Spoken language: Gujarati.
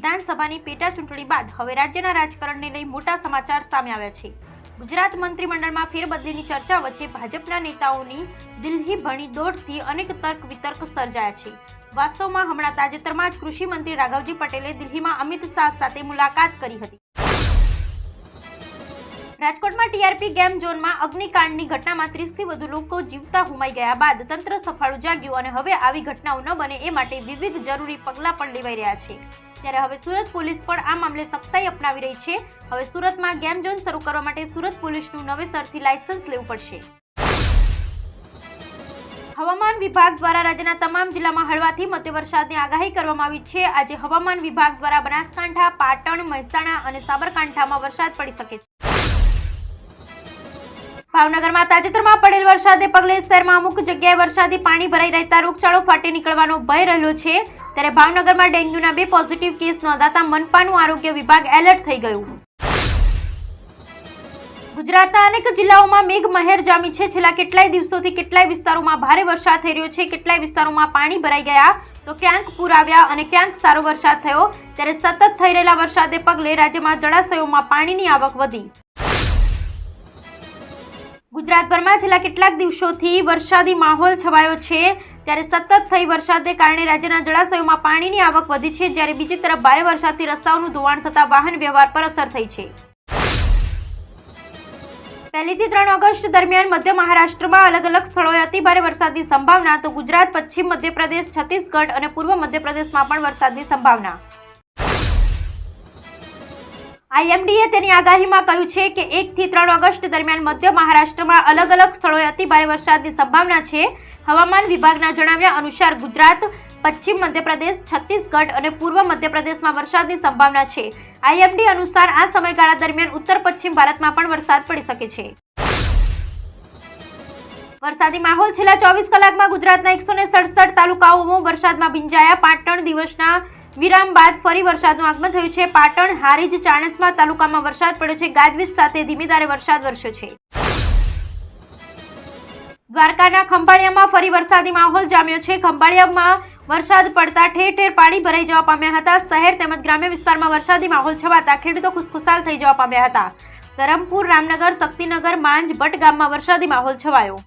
વિધાનસભાની પેટા ચૂંટણી બાદ હવે રાજ્યના રાજકારણને લઈ મોટા સમાચાર સામે આવ્યા છે। ગુજરાત મંત્રીમંડળમાં ફેરબદલીની ચર્ચા વચ્ચે ભાજપના નેતાઓની દિલ્હી ભણી દોડથી અનેક તર્ક વિતર્ક સર્જાયા છે। વાસ્તવમાં હમણાં તાજેતરમાં જ કૃષિ મંત્રી રાઘવજી પટેલે દિલ્હીમાં અમિત શાહ સાથે મુલાકાત કરી હતી। રાજકોટમાં ટીઆરપી ગેમ ઝોનમાં અગ્નિકાંડની ઘટનામાં 30 થી વધુ લોકો જીવતા હુમાઈ ગયા બાદ તંત્ર સફાળું જાગ્યું અને હવે આવી ઘટનાઓ ન બને એ માટે વિવિધ જરૂરી પગલાં પણ લેવાઈ રહ્યા છે। ત્યારે હવે સુરત પોલીસ પણ આ મામલે સખ્તાઈ અપનાવી રહી છે। હવે સુરતમાં ગેમ ઝોન શરૂ કરવા માટે સુરત પોલીસનું નવેસરથી લાયસન્સ લેવું પડશે। હવામાન વિભાગ દ્વારા રાજ્યના તમામ જિલ્લામાં હળવાથી મધ્ય વરસાદની આગાહી કરવામાં આવી છે। આજે હવામાન વિભાગ દ્વારા બનાસકાંઠા, પાટણ, મહેસાણા અને સાબરકાંઠામાં વરસાદ પડી શકે છે। ભાવનગરમાં તાજેતરમાં પડેલ વરસાદને પગલે શહેરમાં અમુક જગ્યાએ વરસાદી પાણી ભરાઈ રહેતા રોગચાળો ફાટી નીકળવાનો ભય રહેલો છે। ત્યારે ભાવનગરમાં ડેન્ગ્યુના 2 પોઝિટિવ કેસ નોંધાતા મનપાનું આરોગ્ય વિભાગ એલર્ટ થઈ ગયું। ગુજરાતના અનેક જિલ્લાઓમાં મેઘમહેર જામી છે। છેલ્લા કેટલાય દિવસોથી કેટલાય વિસ્તારોમાં ભારે વરસાદ થઈ રહ્યો છે। કેટલાય વિસ્તારોમાં પાણી ભરાઈ ગયા તો ક્યાંક પૂર આવ્યા અને ક્યાંક સારો વરસાદ થયો। ત્યારે સતત થઈ રહેલા વરસાદને પગલે રાજ્યમાં જળાશયોમાં પાણીની આવક વધી। ગુજરાતભરમાં છેલ્લા કેટલાક દિવસોથી વરસાદી માહોલ છવાયો છે। ત્યારે સતત થઈ વરસાદને કારણે રાજ્યના જળાશયોમાં પાણીની આવક વધી છે। જ્યારે બીજી તરફ ભારે વરસાદથી રસ્તાઓનું ધોવાણ થતા વાહન વ્યવહાર પર અસર થઈ છે। 1 થી 3 ઓગસ્ટ દરમિયાન મધ્ય મહારાષ્ટ્રમાં અલગ અલગ સ્થળોએ અતિભારે વરસાદની સંભાવના તો ગુજરાત, પશ્ચિમ મધ્યપ્રદેશ, છત્તીસગઢ અને પૂર્વ મધ્યપ્રદેશમાં પણ વરસાદની સંભાવના। આઈએમડીએ તેની આગાહીમાં કહ્યું છે કે 1 થી 3 ઓગસ્ટ દરમિયાન મધ્ય મહારાષ્ટ્રમાં અલગ અલગ સ્થળોએ અતિભારે વરસાદની સંભાવના છે। હવામાન વિભાગના જણાવ્યા અનુસાર ગુજરાત, પશ્ચિમ મધ્યપ્રદેશ, છત્તીસગઢ અને પૂર્વ મધ્યપ્રદેશમાં વરસાદની સંભાવના છે। આઈએમડી અનુસાર આ સમયગાળા દરમિયાન ઉત્તર પશ્ચિમ ભારતમાં પણ વરસાદ પડી શકે છે। વરસાદી માહોલ છેલ્લા 24 કલાકમાં ગુજરાતના 167 તાલુકાઓમાં વરસાદમાં ભીંજાયા। પાટણ દિવસના વિરામ બાદ ફરી વરસાદનું આગમન થયું છે। પાટણ, હારીજ, ચાણસ્મા તાલુકામાં વરસાદ પડ્યો છે। ગાજવીજ સાથે ધીમી ધારે વરસાદ વરસ્યો છે। દ્વારકાના ખંભાળિયામાં ફરી વરસાદી માહોલ જામ્યો છે। ખંભાળિયામાં વરસાદ પડતા ઠેર ઠેર પાણી ભરાઈ જવા પામ્યા હતા। શહેર તેમજ ગ્રામ્ય વિસ્તારમાં વરસાદી માહોલ છવાતા ખેડૂતો ખુશખુશાલ થઈ જવા પામ્યા હતા। ધરમપુર, રામનગર, શક્તિનગર, માંજ, ભટ્ટ ગામમાં વરસાદી માહોલ છવાયો।